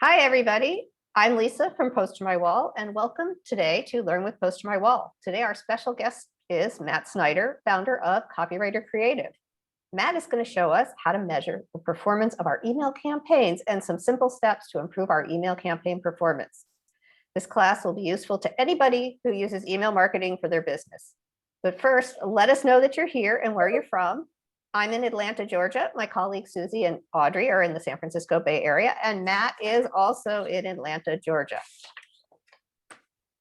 Hi, everybody. I'm Lisa from PosterMyWall, and welcome today to Learn with PosterMyWall. Today, our special guest is Matt Snyder, founder of Copywriter Creative. Matt is going to show us how to measure the performance of our email campaigns and some simple steps to improve our email campaign performance. This class will be useful to anybody who uses email marketing for their business. But first, let us know that you're here and where you're from. I'm in Atlanta, Georgia. My colleagues Susie and Audrey are in the San Francisco Bay Area, and Matt is also in Atlanta, Georgia.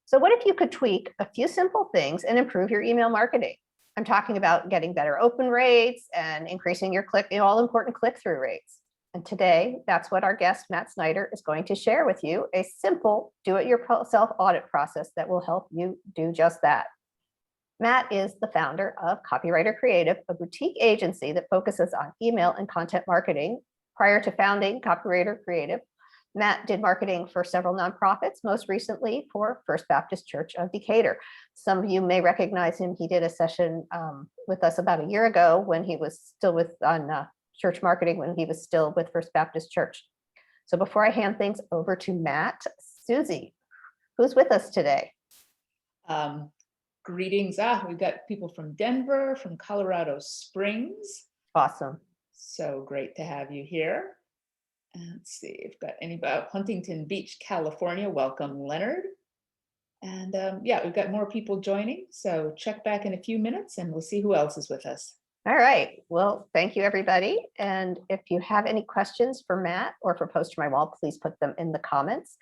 So what if you could tweak a few simple things and improve your email marketing? I'm talking about getting better open rates and increasing your all-important click-through rates. And today, that's what our guest, Matt Snyder, is going to share with you, a simple do-it-yourself audit process that will help you do just that. Matt is the founder of Copywriter Creative, a boutique agency that focuses on email and content marketing. Prior to founding Copywriter Creative, Matt did marketing for several nonprofits, most recently for First Baptist Church of Decatur. Some of you may recognize him. He did a session with us about a year ago when he was still on church marketing, when he was still with First Baptist Church. So before I hand things over to Matt, Susie, who's with us today? Greetings. We've got people from Denver, from Colorado Springs. Awesome. So great to have you here. And let's see, we've got anybody, Huntington Beach, California. Welcome, Leonard. And yeah, we've got more people joining. So check back in a few minutes and we'll see who else is with us. All right. Well, thank you, everybody. And if you have any questions for Matt or for PosterMyWall, please put them in the comments.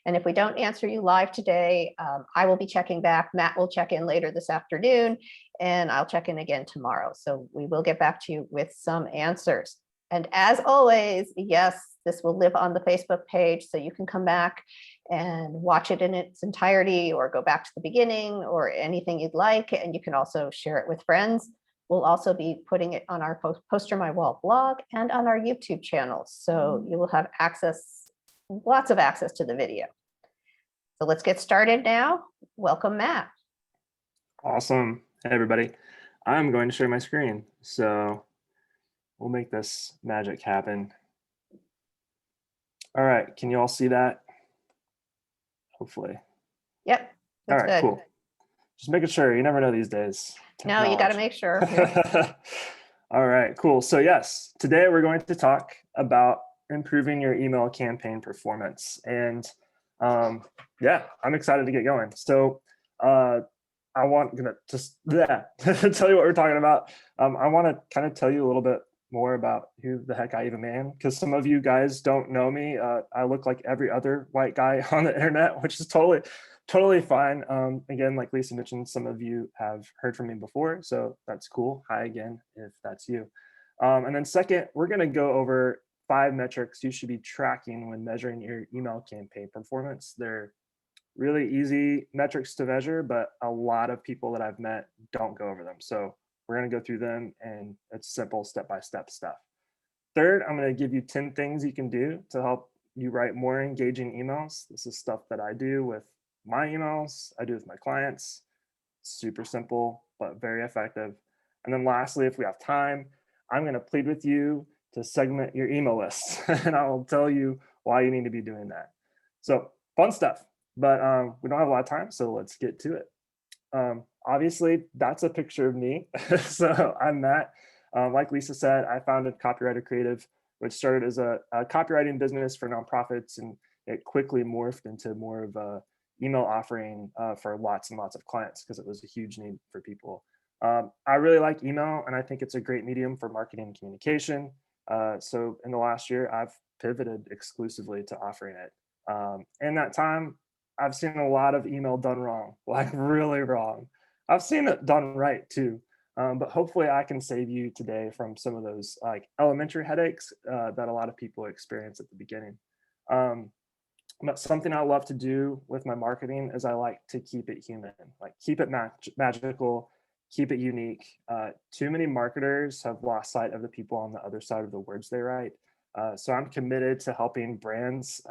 And if we don't answer you live today, I will be checking back. Matt will check in later this afternoon, and I'll check in again tomorrow. So we will get back to you with some answers. And as always, yes, this will live on the Facebook page, so you can come back and watch it in its entirety or go back to the beginning or anything you'd like. And you can also share it with friends. We'll also be putting it on our PosterMyWall blog and on our YouTube channel. So you will have lots of access to the video. So let's get started now. Welcome, Matt. Awesome. Hey, everybody. I'm going to share my screen. So we'll make this magic happen. All right. Can you all see that? Hopefully. Yep. All right, good. Cool. Just making sure. You never know these days. No, you got to make sure. Yeah. All right, cool. So yes, today we're going to talk about improving your email campaign performance. And yeah, I'm excited to get going. So I want to just tell you what we're talking about. I want to kind of tell you a little bit more about who the heck I even am, because some of you guys don't know me. I look like every other white guy on the internet, which is totally fine. Again, like Lisa mentioned, some of you have heard from me before, so that's cool. Hi again, if that's you. And then second, we're going to go over 5 metrics you should be tracking when measuring your email campaign performance. They're really easy metrics to measure, but a lot of people that I've met don't go over them. So we're going to go through them, and it's simple step-by-step stuff. Third, I'm going to give you 10 things you can do to help you write more engaging emails. This is stuff that I do with my emails, I do with my clients. Super simple, but very effective. And then lastly, if we have time, I'm going to plead with you to segment your email list, and I will tell you why you need to be doing that. So fun stuff, but we don't have a lot of time, so let's get to it. Obviously, that's a picture of me. So I'm Matt. Like Lisa said, I founded Copywriter Creative, which started as a copywriting business for nonprofits, and it quickly morphed into more of a email offering for lots and lots of clients because it was a huge need for people. I really like email, and I think it's a great medium for marketing and communication. So in the last year, I've pivoted exclusively to offering it. In that time, I've seen a lot of email done wrong, like really wrong. I've seen it done right too. But hopefully I can save you today from some of those like elementary headaches that a lot of people experience at the beginning. But something I love to do with my marketing is I like to keep it human, like keep it magical, keep it unique. Too many marketers have lost sight of the people on the other side of the words they write. So I'm committed to helping brands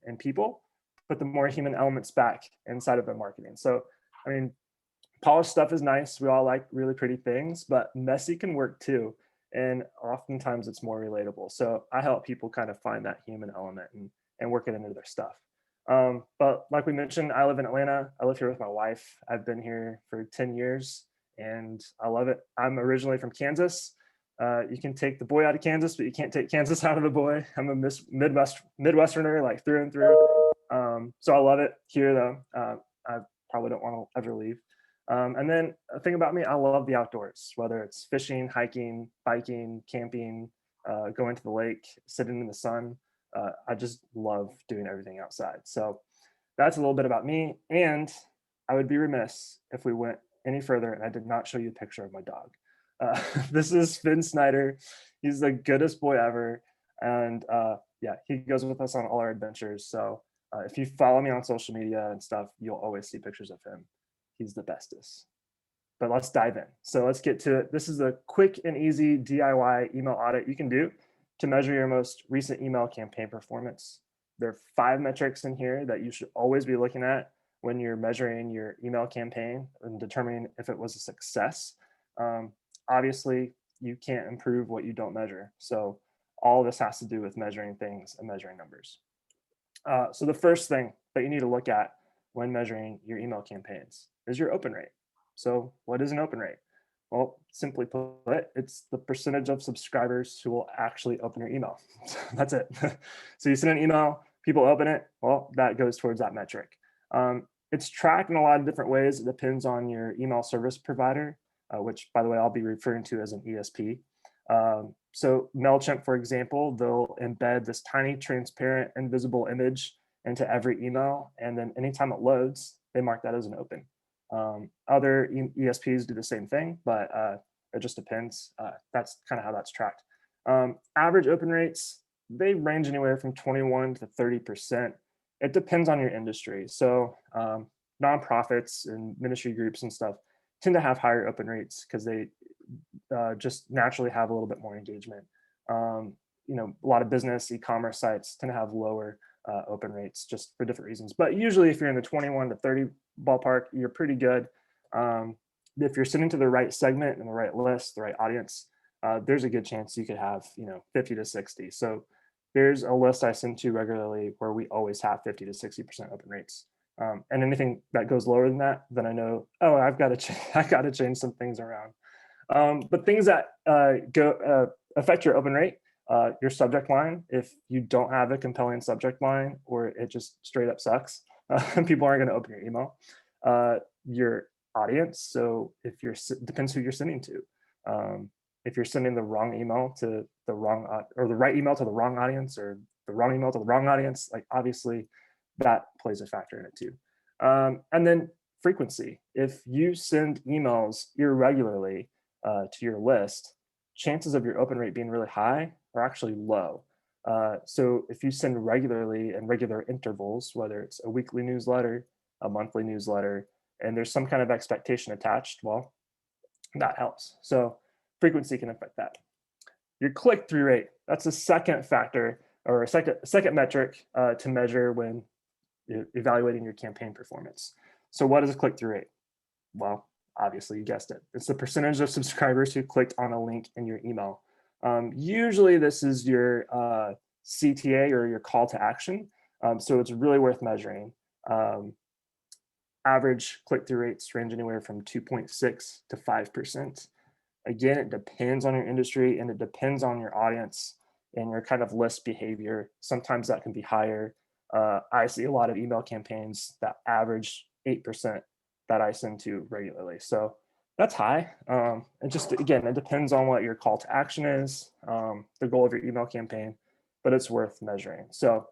and people put the more human elements back inside of their marketing. So, I mean, polished stuff is nice. We all like really pretty things, but messy can work too. And oftentimes it's more relatable. So I help people kind of find that human element. And and work it into their stuff. But like we mentioned, I live in Atlanta. I live here with my wife. I've been here for 10 years and I love it. I'm originally from Kansas. You can take the boy out of Kansas, but you can't take Kansas out of the boy. I'm a Midwesterner, like through and through. So I love it here though. I probably don't want to ever leave. And then a thing about me, I love the outdoors, whether it's fishing, hiking, biking, camping, going to the lake, sitting in the sun. I just love doing everything outside. So that's a little bit about me. And I would be remiss if we went any further and I did not show you a picture of my dog. This is Finn Snyder. He's the goodest boy ever. And yeah, he goes with us on all our adventures. So if you follow me on social media and stuff, you'll always see pictures of him. He's the bestest. But let's dive in. So let's get to it. This is a quick and easy DIY email audit you can do to measure your most recent email campaign performance. There are 5 metrics in here that you should always be looking at when you're measuring your email campaign and determining if it was a success. Obviously, you can't improve what you don't measure. So all this has to do with measuring things and measuring numbers. So the first thing that you need to look at when measuring your email campaigns is your open rate. So what is an open rate? Well, simply put, it's the percentage of subscribers who will actually open your email. That's it. So you send an email, people open it, well, that goes towards that metric. It's tracked in a lot of different ways. It depends on your email service provider, which, by the way, I'll be referring to as an ESP. So MailChimp, for example, they'll embed this tiny, transparent, invisible image into every email. And then anytime it loads, they mark that as an open. Other ESPs do the same thing, but it just depends. That's kind of how that's tracked. Average open rates, they range anywhere from 21 to 30%. It depends on your industry. So nonprofits and ministry groups and stuff tend to have higher open rates because they just naturally have a little bit more engagement. You know, a lot of business e-commerce sites tend to have lower open rates just for different reasons. But usually if you're in the 21 to 30 ballpark, you're pretty good. If you're sending to the right segment and the right list, the right audience, there's a good chance you could have, you know, 50 to 60. So there's a list I send to regularly where we always have 50 to 60% open rates. And anything that goes lower than that, then I know, oh, I've got to change some things around. But things that affect your open rate, your subject line. If you don't have a compelling subject line or it just straight up sucks, people aren't going to open your email. Your audience. So if depends who you're sending to. If you're sending the wrong email to the wrong or the right email to the wrong audience or the wrong email to the wrong audience, like obviously that plays a factor in it too. And then frequency. If you send emails irregularly to your list, chances of your open rate being really high are actually low. So if you send regularly and regular intervals, whether it's a weekly newsletter, a monthly newsletter, and there's some kind of expectation attached, well, that helps. So frequency can affect that. Your click-through rate, that's a second factor or a second metric to measure when you're evaluating your campaign performance. So what is a click-through rate? Well, obviously you guessed it. It's the percentage of subscribers who clicked on a link in your email. Usually this is your CTA or your call to action. So it's really worth measuring. Average click-through rates range anywhere from 2.6 to 5%. Again, it depends on your industry and it depends on your audience and your kind of list behavior. Sometimes that can be higher. I see a lot of email campaigns that average 8% that I send to regularly. So that's high. And just, again, it depends on what your call to action is, the goal of your email campaign, but it's worth measuring. So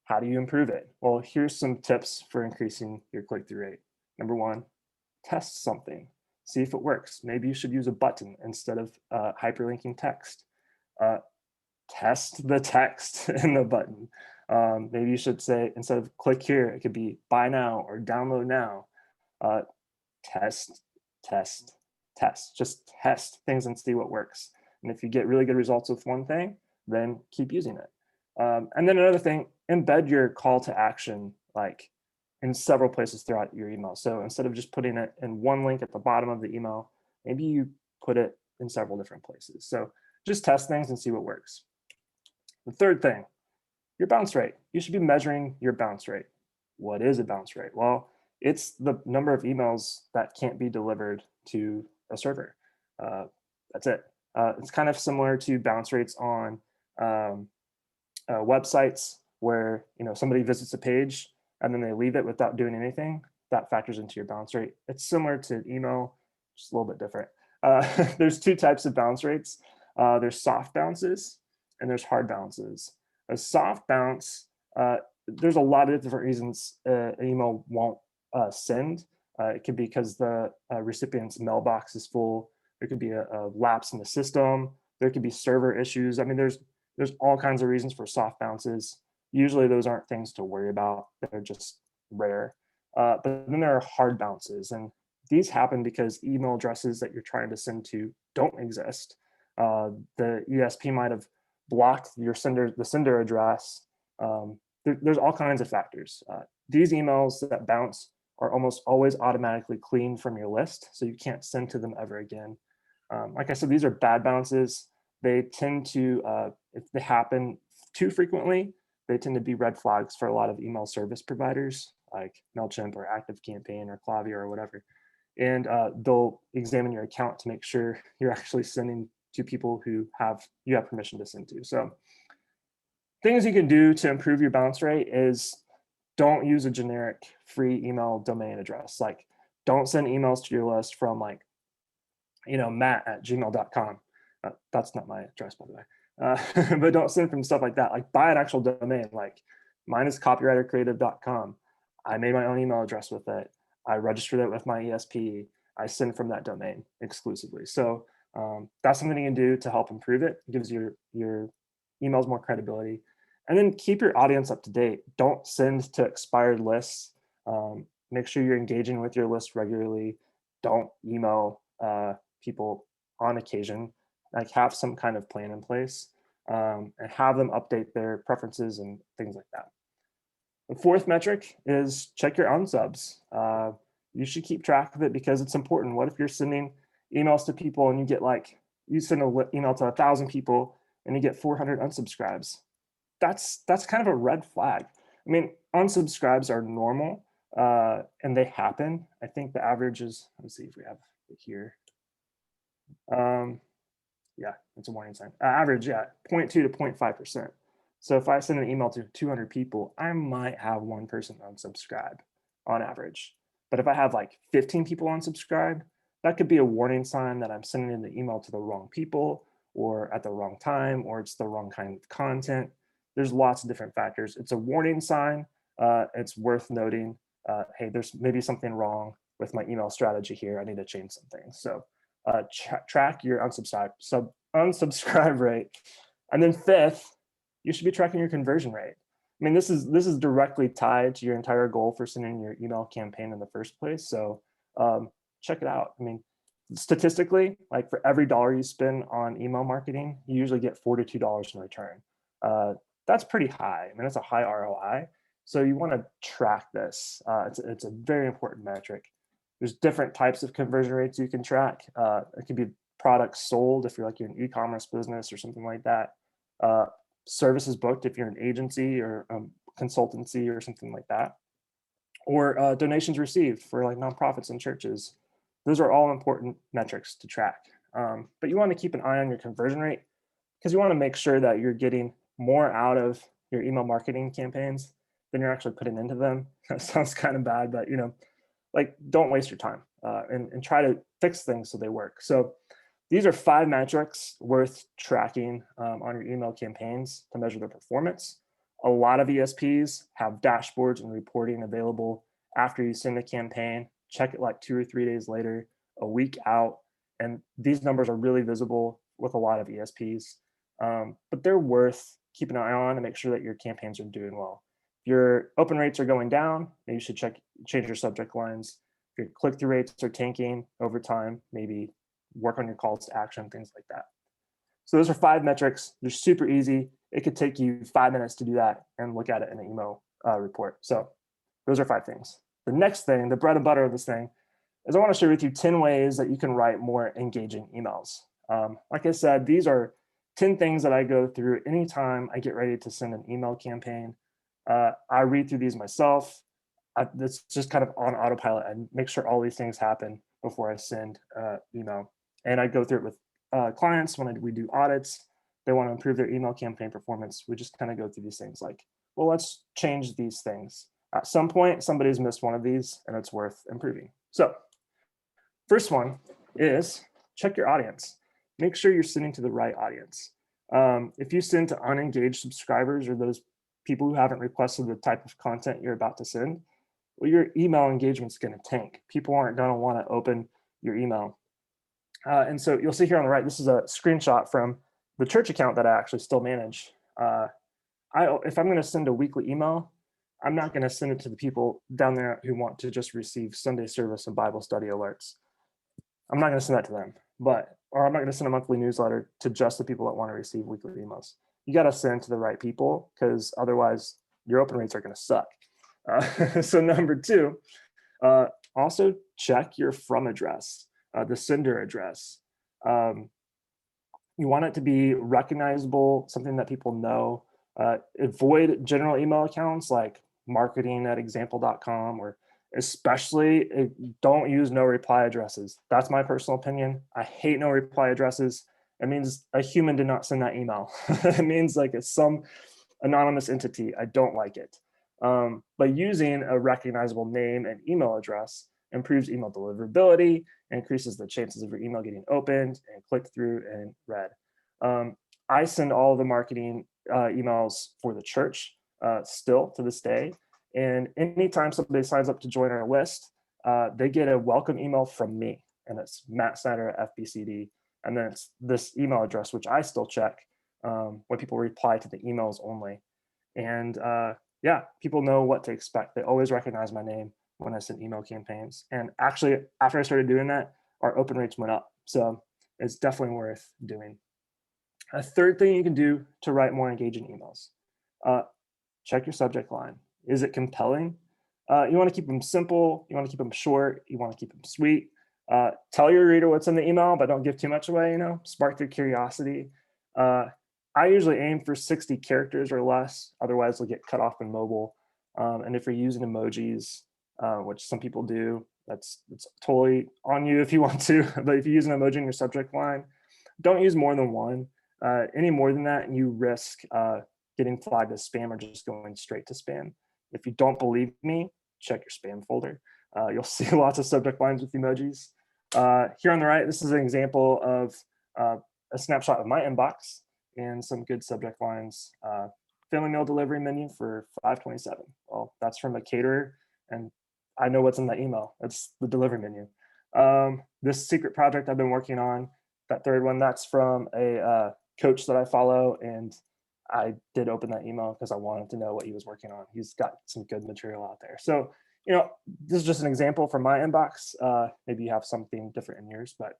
how do you improve it? Well, here's some tips for increasing your click-through rate. Number 1, test something. See if it works. Maybe you should use a button instead of hyperlinking text. Test the text in the button. Maybe you should say, instead of click here, it could be buy now or download now. Test. Just test things and see what works. And if you get really good results with one thing, then keep using it. And then another thing, embed your call to action like in several places throughout your email. So instead of just putting it in one link at the bottom of the email, maybe you put it in several different places. So just test things and see what works. The third thing, your bounce rate. You should be measuring your bounce rate. What is a bounce rate? Well, it's the number of emails that can't be delivered to a server. That's it. It's kind of similar to bounce rates on websites where somebody visits a page and then they leave it without doing anything. That factors into your bounce rate. It's similar to email, just a little bit different. There's two types of bounce rates. There's soft bounces and there's hard bounces. A soft bounce, there's a lot of different reasons an email won't send. It could be because the recipient's mailbox is full. There could be a lapse in the system. There could be server issues. I mean, there's all kinds of reasons for soft bounces. Usually those aren't things to worry about. They're just rare. But then there are hard bounces, and these happen because email addresses that you're trying to send to don't exist. The ESP might have blocked the sender address. There's all kinds of factors. These emails that bounce are almost always automatically cleaned from your list, so you can't send to them ever again. Like I said, these are bad bounces. They tend to, if they happen too frequently, they tend to be red flags for a lot of email service providers like MailChimp or ActiveCampaign or Klaviyo or whatever. And they'll examine your account to make sure you're actually sending to people who you have permission to send to. So things you can do to improve your bounce rate is don't use a generic free email domain address. Like, don't send emails to your list from matt@gmail.com. That's not my address, by the way. But don't send from stuff like that. Like, buy an actual domain. Like, mine is copywritercreative.com. I made my own email address with it. I registered it with my ESP. I send from that domain exclusively. So that's something you can do to help improve it. It gives your emails more credibility. And then keep your audience up to date. Don't send to expired lists. Make sure you're engaging with your list regularly. Don't email people on occasion. Like, have some kind of plan in place and have them update their preferences and things like that. The fourth metric is check your unsubs. You should keep track of it because it's important. What if you're sending emails to people and you send an email to 1,000 people and you get 400 unsubscribes? That's kind of a red flag. I mean, unsubscribes are normal and they happen. I think the average is, let's see if we have it here. Yeah, it's a warning sign. Average, yeah, 0.2 to 0.5%. So if I send an email to 200 people, I might have one person unsubscribe on average. But if I have like 15 people unsubscribe, that could be a warning sign that I'm sending the email to the wrong people or at the wrong time, or it's the wrong kind of content. There's lots of different factors. It's a warning sign. It's worth noting, hey, there's maybe something wrong with my email strategy here. I need to change something. So track your unsubscribe rate. And then fifth, you should be tracking your conversion rate. I mean, this is directly tied to your entire goal for sending your email campaign in the first place. So check it out. I mean, statistically, like, for every $1 you spend on email marketing, you usually get $42 in return. That's pretty high. I mean, that's a high ROI. So you want to track this. It's a very important metric. There's different types of conversion rates you can track. It could be products sold if you're an e-commerce business or something like that. Services booked if you're an agency or consultancy or something like that. Or donations received for like nonprofits and churches. Those are all important metrics to track. But you want to keep an eye on your conversion rate because you want to make sure that you're getting more out of your email marketing campaigns than you're actually putting into them. That sounds kind of bad, but don't waste your time and try to fix things so they work. So these are 5 metrics worth tracking on your email campaigns to measure their performance. A lot of ESPs have dashboards and reporting available after you send a campaign. Check it like 2 or 3 days later, a week out. And these numbers are really visible with a lot of ESPs. But they're worth keeping an eye on to make sure that your campaigns are doing well. If your open rates are going down, maybe you should change your subject lines. If your click-through rates are tanking over time, maybe work on your calls to action, things like that. So those are 5 metrics. They're super easy. It could take you 5 minutes to do that and look at it in an email report. So those are 5 things. The next thing, the bread and butter of this thing, is I want to share with you 10 ways that you can write more engaging emails. Like I said, these are 10 things that I go through anytime I get ready to send an email campaign. I read through these myself. It's just kind of on autopilot. I make sure all these things happen before I send email. And I go through it with clients when we do audits. They want to improve their email campaign performance. We just kind of go through these things like, well, let's change these things. At some point, somebody's missed one of these and it's worth improving. So first one is check your audience. Make sure you're sending to the right audience. If you send to unengaged subscribers or those people who haven't requested the type of content you're about to send, well, your email engagement's going to tank. People aren't going to want to open your email. And so you'll see here on the right, this is a screenshot from the church account that I actually still manage. If I'm going to send a weekly email, I'm not going to send it to the people down there who want to just receive Sunday service and Bible study alerts. I'm not going to send that to them, or I'm not going to send a monthly newsletter to just the people that want to receive weekly emails. You got to send to the right people, because otherwise your open rates are going to suck. So number two, also check your from address, the sender address. You want it to be recognizable, something that people know. Avoid general email accounts like marketing@example.com, or especially don't use no reply addresses. That's my personal opinion. I hate no reply addresses. It means a human did not send that email. It means like it's some anonymous entity. I don't like it. But using a recognizable name and email address improves email deliverability, increases the chances of your email getting opened and clicked through and read. I send all the marketing emails for the church still to this day. And anytime somebody signs up to join our list, they get a welcome email from me. And it's Matt Snyder at FBCD. And then it's this email address, which I still check when people reply to the emails only. And yeah, people know what to expect. They always recognize my name when I send email campaigns. And actually, after I started doing that, our open rates went up. So it's definitely worth doing. A third thing you can do to write more engaging emails, check your subject line. Is it compelling? You want to keep them simple. You want to keep them short. You want to keep them sweet. Tell your reader what's in the email, but don't give too much away, spark their curiosity. I usually aim for 60 characters or less. Otherwise, they'll get cut off in mobile. And if you're using emojis, which some people do, it's totally on you if you want to. But if you use an emoji in your subject line, don't use more than one. Any more than that, and you risk getting flagged as spam or just going straight to spam. If you don't believe me, check your spam folder. You'll see lots of subject lines with emojis. Here on the right, this is an example of a snapshot of my inbox and some good subject lines. Family meal delivery menu for $5.27. Well, that's from a caterer, and I know what's in that email. It's the delivery menu. This secret project I've been working on, that third one, that's from a coach that I follow, and I did open that email because I wanted to know what he was working on. He's got some good material out there. So, this is just an example from my inbox. Maybe you have something different in yours, but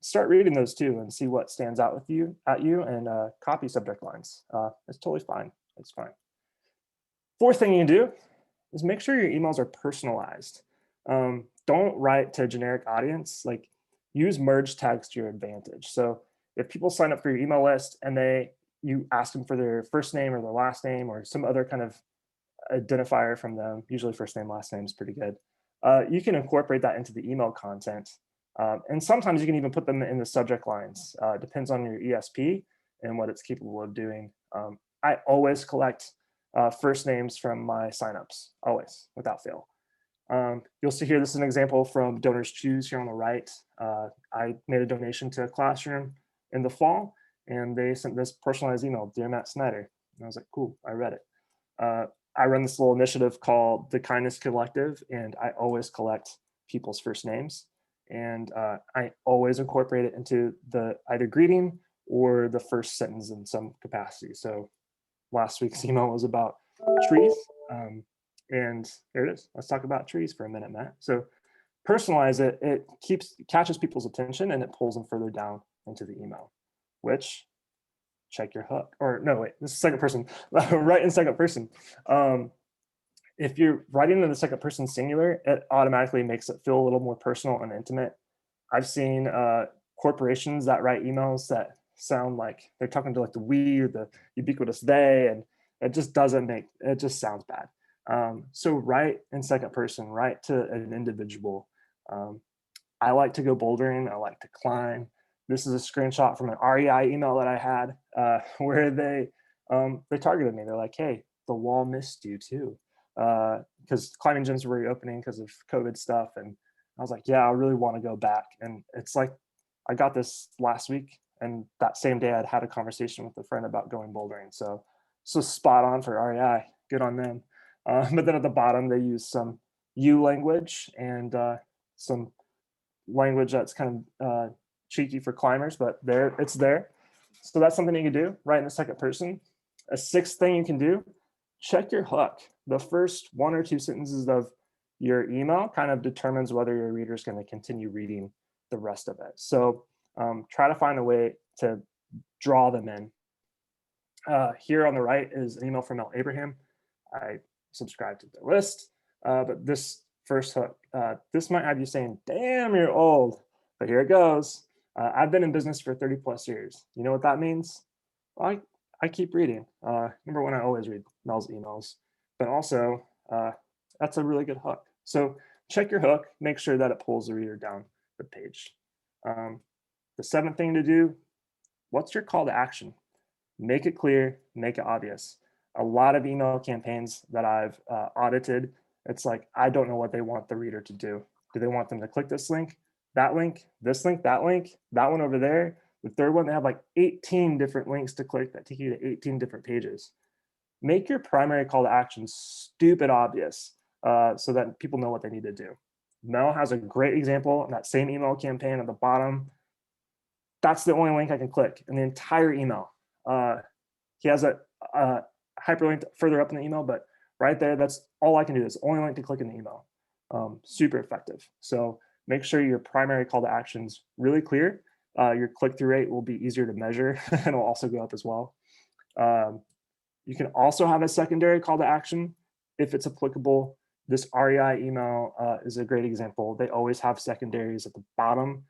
start reading those too and see what stands out with you and copy subject lines. It's totally fine. It's fine. Fourth thing you can do is make sure your emails are personalized. Don't write to a generic audience. Like, use merge tags to your advantage. So if people sign up for your email list and you ask them for their first name or their last name or some other kind of identifier from them, usually first name, last name is pretty good. You can incorporate that into the email content. And sometimes you can even put them in the subject lines. Depends on your ESP and what it's capable of doing. I always collect first names from my signups, always, without fail. You'll see here, this is an example from Donors Choose here on the right. I made a donation to a classroom in the fall, and they sent this personalized email, Dear Matt Snyder. And I was like, cool, I read it. I run this little initiative called the Kindness Collective, and I always collect people's first names. And I always incorporate it into the either greeting or the first sentence in some capacity. So last week's email was about trees. And here it is. Let's talk about trees for a minute, Matt. So personalize it. It catches people's attention and it pulls them further down into the email, which check your hook. Or no, wait, this is second person. Write in second person. If you're writing in the second person singular, it automatically makes it feel a little more personal and intimate. I've seen corporations that write emails that sound like they're talking to like the we or the ubiquitous they, and it just doesn't make, it just sounds bad. So write in second person, write to an individual. I like to go bouldering. I like to climb. This is a screenshot from an REI email that I had where they targeted me. They're like, hey, the wall missed you too. Because climbing gyms were reopening because of COVID stuff. And I was like, yeah, I really want to go back. And it's like, I got this last week, and that same day I'd had a conversation with a friend about going bouldering. So spot on for REI, good on them. But then at the bottom, they use some U language and some language that's kind of cheeky for climbers, but it's there. So that's something you can do, right in the second person. A sixth thing you can do, check your hook. The first one or two sentences of your email kind of determines whether your reader is going to continue reading the rest of it. So try to find a way to draw them in. Here on the right is an email from Mel Abraham. I subscribe to the list, but this first hook, this might have you saying, damn, you're old, but here it goes. I've been in business for 30 plus years. You know what that means? Well, I keep reading. Number one, I always read Mel's emails, but also that's a really good hook. So check your hook, make sure that it pulls the reader down the page. The seventh thing to do, what's your call to action? Make it clear, make it obvious. A lot of email campaigns that I've audited, it's like, I don't know what they want the reader to do. Do they want them to click this link, this link, that one over there? The third one, they have like 18 different links to click that take you to 18 different pages. Make your primary call to action stupid obvious so that people know what they need to do. Mel has a great example in that same email campaign at the bottom. That's the only link I can click in the entire email. He has a hyperlink further up in the email, but right there, that's all I can do. It's the only link to click in the email. Super effective. So make sure your primary call to action's really clear. Your click-through rate will be easier to measure and it'll also go up as well. You can also have a secondary call to action if it's applicable. This REI email is a great example. They always have secondaries at the bottom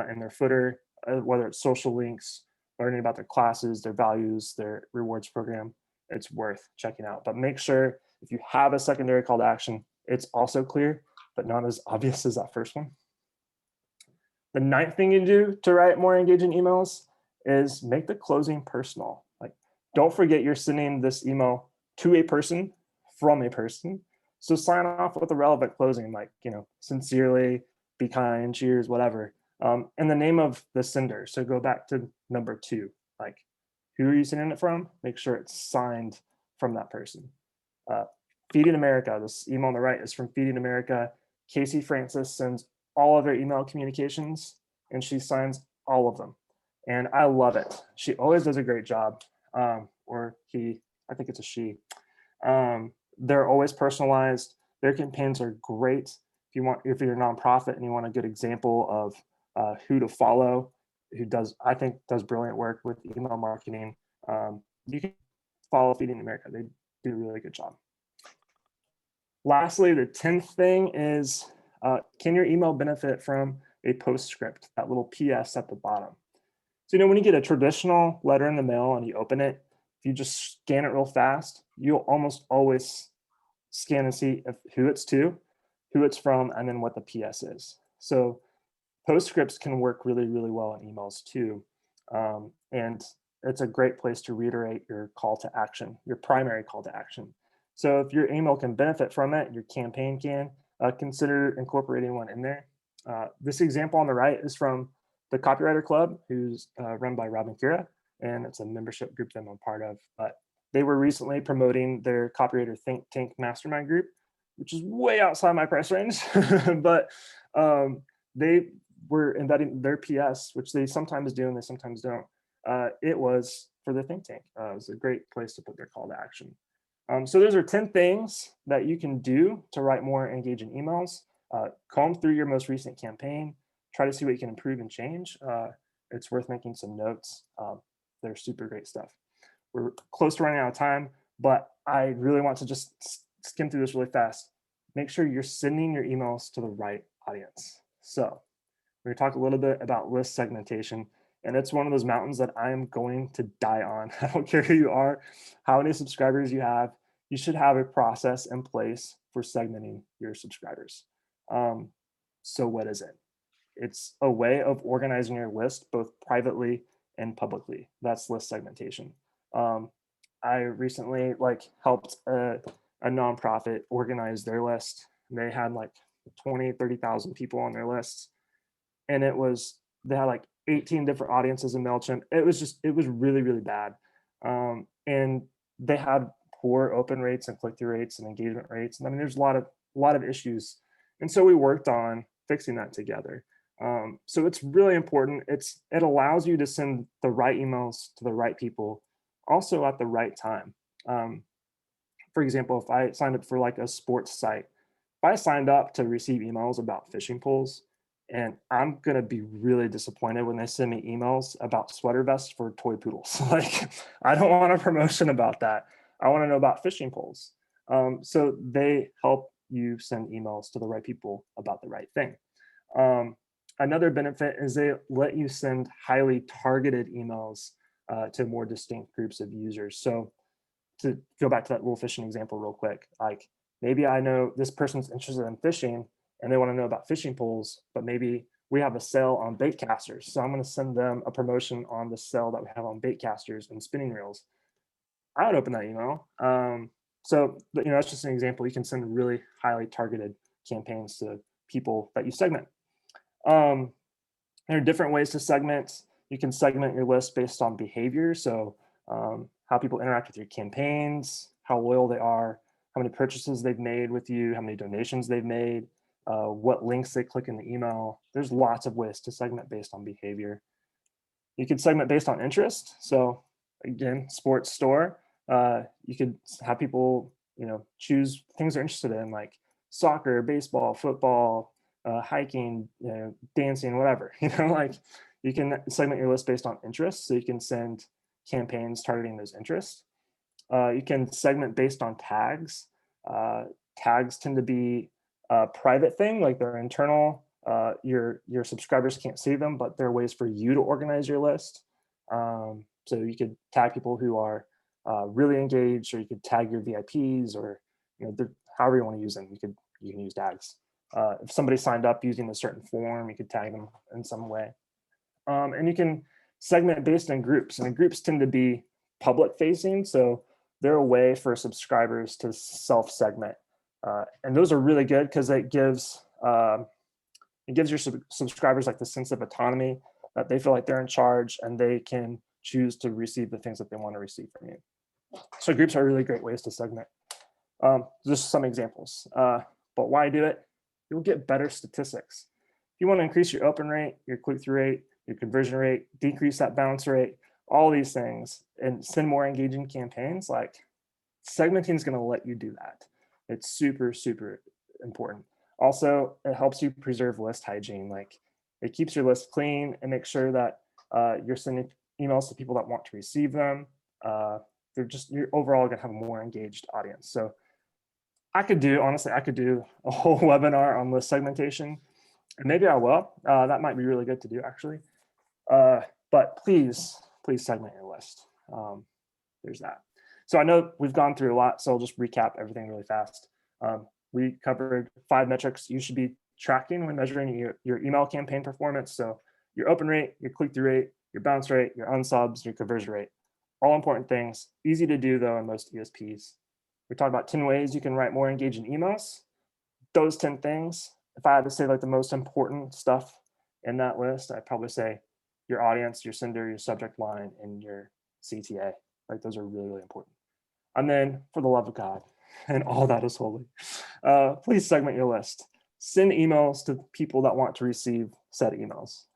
in their footer, whether it's social links, learning about their classes, their values, their rewards program. It's worth checking out. But make sure if you have a secondary call to action, it's also clear, but not as obvious as that first one. The ninth thing you do to write more engaging emails is make the closing personal. Like, don't forget you're sending this email to a person from a person. So sign off with a relevant closing, like, sincerely, be kind, cheers, whatever. And the name of the sender. So go back to number 2, like, who are you sending it from? Make sure it's signed from that person. Feeding America, this email on the right is from Feeding America. Casey Francis sends all of their email communications and she signs all of them. And I love it. She always does a great job. Or he, I think it's a she. They're always personalized. Their campaigns are great. If you're a nonprofit and you want a good example of who to follow, who I think does brilliant work with email marketing, you can follow Feeding America. They do a really good job. Lastly, the 10th thing is, can your email benefit from a postscript, that little PS at the bottom? So, when you get a traditional letter in the mail and you open it, if you just scan it real fast, you'll almost always scan and see who it's to, who it's from, and then what the PS is. So postscripts can work really, really well in emails too. And it's a great place to reiterate your call to action, your primary call to action. So if your email can benefit from it, your campaign can, consider incorporating one in there. This example on the right is from the Copywriter Club, who's run by Robin Kira, and it's a membership group that I'm a part of. But they were recently promoting their Copywriter Think Tank Mastermind group, which is way outside my price range, but they were embedding their PS, which they sometimes do and they sometimes don't. It was for the think tank. It was a great place to put their call to action. So those are 10 things that you can do to write more engaging emails. Comb through your most recent campaign, try to see what you can improve and change. It's worth making some notes. They're super great stuff. We're close to running out of time, but I really want to just skim through this really fast. Make sure you're sending your emails to the right audience. So we're going to talk a little bit about list segmentation. And it's one of those mountains that I am going to die on. I don't care who you are, how many subscribers you have. You should have a process in place for segmenting your subscribers. So what is it? It's a way of organizing your list both privately and publicly. That's list segmentation. I recently helped a nonprofit organize their list. They had like 20, 30,000 people on their lists. And they had like 18 different audiences in MailChimp. It was really, really bad. And they had poor open rates and click-through rates and engagement rates. And I mean, there's a lot of issues. And so we worked on fixing that together. So it's really important. It allows you to send the right emails to the right people, also at the right time. For example, if I signed up for like a sports site, if I signed up to receive emails about fishing poles, and I'm gonna be really disappointed when they send me emails about sweater vests for toy poodles. Like, I don't want a promotion about that. I want to know about fishing poles. So they help you send emails to the right people about the right thing. Another benefit is they let you send highly targeted emails to more distinct groups of users. So to go back to that little fishing example real quick, like maybe I know this person's interested in fishing and they want to know about fishing poles, but maybe we have a sale on bait casters. So I'm going to send them a promotion on the sale that we have on bait casters and spinning reels. I would open that email. So that's just an example. You can send really highly targeted campaigns to people that you segment. There are different ways to segment. You can segment your list based on behavior. So how people interact with your campaigns, how loyal they are, how many purchases they've made with you, how many donations they've made, what links they click in the email. There's lots of ways to segment based on behavior. You can segment based on interest. So again, sports store, you could have people, choose things they're interested in, like soccer, baseball, football, hiking, dancing, whatever. Like you can segment your list based on interests. So you can send campaigns targeting those interests. You can segment based on tags. Tags tend to be a private thing, like they're internal. Your subscribers can't see them, but there are ways for you to organize your list. So you could tag people who are really engaged, or you could tag your VIPs, or however you want to use them. You can use tags. If somebody signed up using a certain form, you could tag them in some way. And you can segment based on groups, and the groups tend to be public facing, so they're a way for subscribers to self-segment. And those are really good because it gives your subscribers like the sense of autonomy, that they feel like they're in charge and they can choose to receive the things that they want to receive from you. So groups are really great ways to segment. Just some examples. But why do it? You'll get better statistics. If you want to increase your open rate, your click-through rate, your conversion rate, decrease that bounce rate, all these things, and send more engaging campaigns, like segmenting is going to let you do that. It's super, super important. Also, it helps you preserve list hygiene. Like, it keeps your list clean and makes sure that you're sending emails to people that want to receive them. You're overall going to have a more engaged audience. So I could do a whole webinar on list segmentation, and maybe I will. That might be really good to do, actually. But please segment your list. There's that. So I know we've gone through a lot, so I'll just recap everything really fast. We covered 5 metrics you should be tracking when measuring your email campaign performance. So your open rate, your click-through rate, your bounce rate, your unsubs, your conversion rate. All important things. Easy to do, though, in most ESPs. We talked about 10 ways you can write more engaging emails. Those 10 things, if I had to say like the most important stuff in that list, I'd probably say your audience, your sender, your subject line, and your CTA. Like, those are really, really important. And then, for the love of God and all that is holy, please segment your list. Send emails to people that want to receive said emails.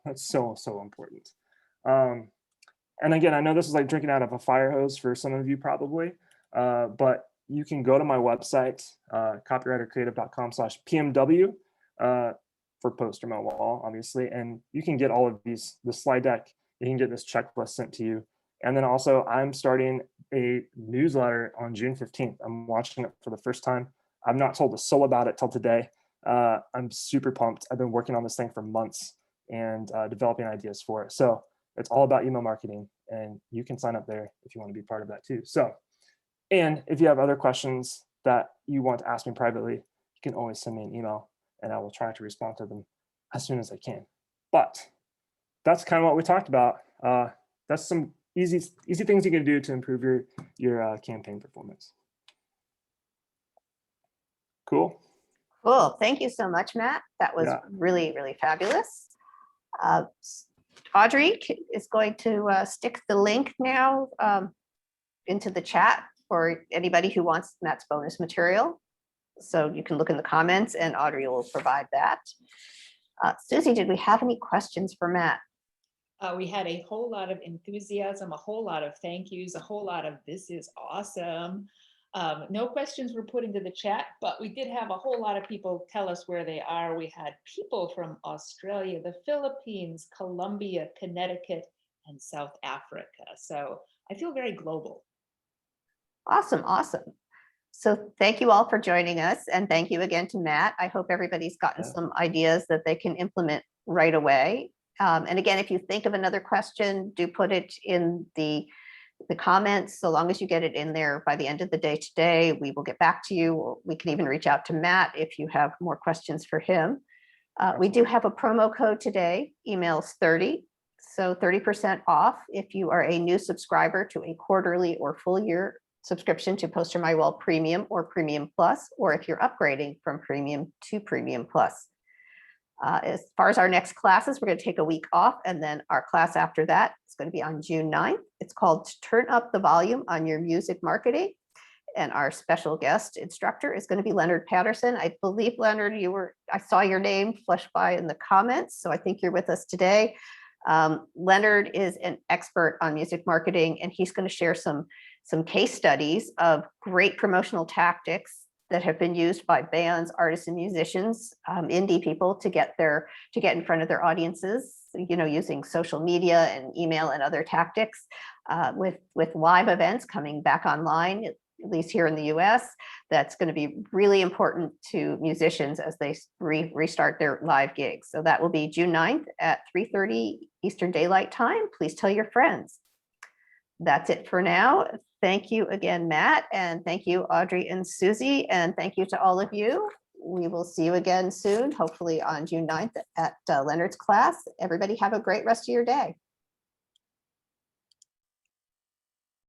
That's so, so important. And again, I know this is like drinking out of a fire hose for some of you probably, but you can go to my website, copywritercreative.com/PMW for PosterMyWall, obviously, and you can get all of the slide deck. You can get this checklist sent to you. And then also, I'm starting a newsletter on June 15th. I'm launching it for the first time. I've not told a soul about it till today. I'm super pumped. I've been working on this thing for months and developing ideas for it. So It's all about email marketing, and you can sign up there if you want to be part of that too. So, and if you have other questions that you want to ask me privately, you can always send me an email and I will try to respond to them as soon as I can. But that's kind of what we talked about. That's some easy things you can do to improve your campaign performance. Cool. Cool. Thank you so much, Matt. That was Yeah. really, really fabulous. Audrey is going to stick the link now into the chat for anybody who wants Matt's bonus material. So you can look in the comments and Audrey will provide that. Susie, did we have any questions for Matt? We had a whole lot of enthusiasm, a whole lot of thank yous, a whole lot of this is awesome. No questions were put into the chat, but we did have a whole lot of people tell us where they are. We had people from Australia, the Philippines, Colombia, Connecticut, and South Africa. So I feel very global. Awesome, awesome. So thank you all for joining us, and thank you again to Matt. I hope everybody's gotten some ideas that they can implement right away. And again, if you think of another question, do put it in the comments. So long as you get it in there by the end of the day today, we will get back to you. Or we can even reach out to Matt if you have more questions for him. We do have a promo code today, emails 30. So 30% off if you are a new subscriber to a quarterly or full year subscription to PosterMyWall Premium or Premium Plus, or if you're upgrading from Premium to Premium Plus. As far as our next classes, we're going to take a week off, and then our class after that is going to be on June 9th. It's called Turn Up the Volume on Your Music Marketing. And our special guest instructor is going to be Leonard Patterson. I believe, Leonard, I saw your name flash by in the comments, so I think you're with us today. Leonard is an expert on music marketing, and he's going to share some case studies of great promotional tactics that have been used by bands, artists, and musicians, indie people to get in front of their audiences, using social media and email and other tactics, with live events coming back online, at least here in the US. That's going to be really important to musicians as they restart their live gigs. So that will be June 9th at 3:30 Eastern Daylight Time. Please tell your friends. That's it for now. Thank you again, Matt, and thank you, Audrey and Susie, and thank you to all of you. We will see you again soon, hopefully on June 9th at Leonard's class. Everybody have a great rest of your day.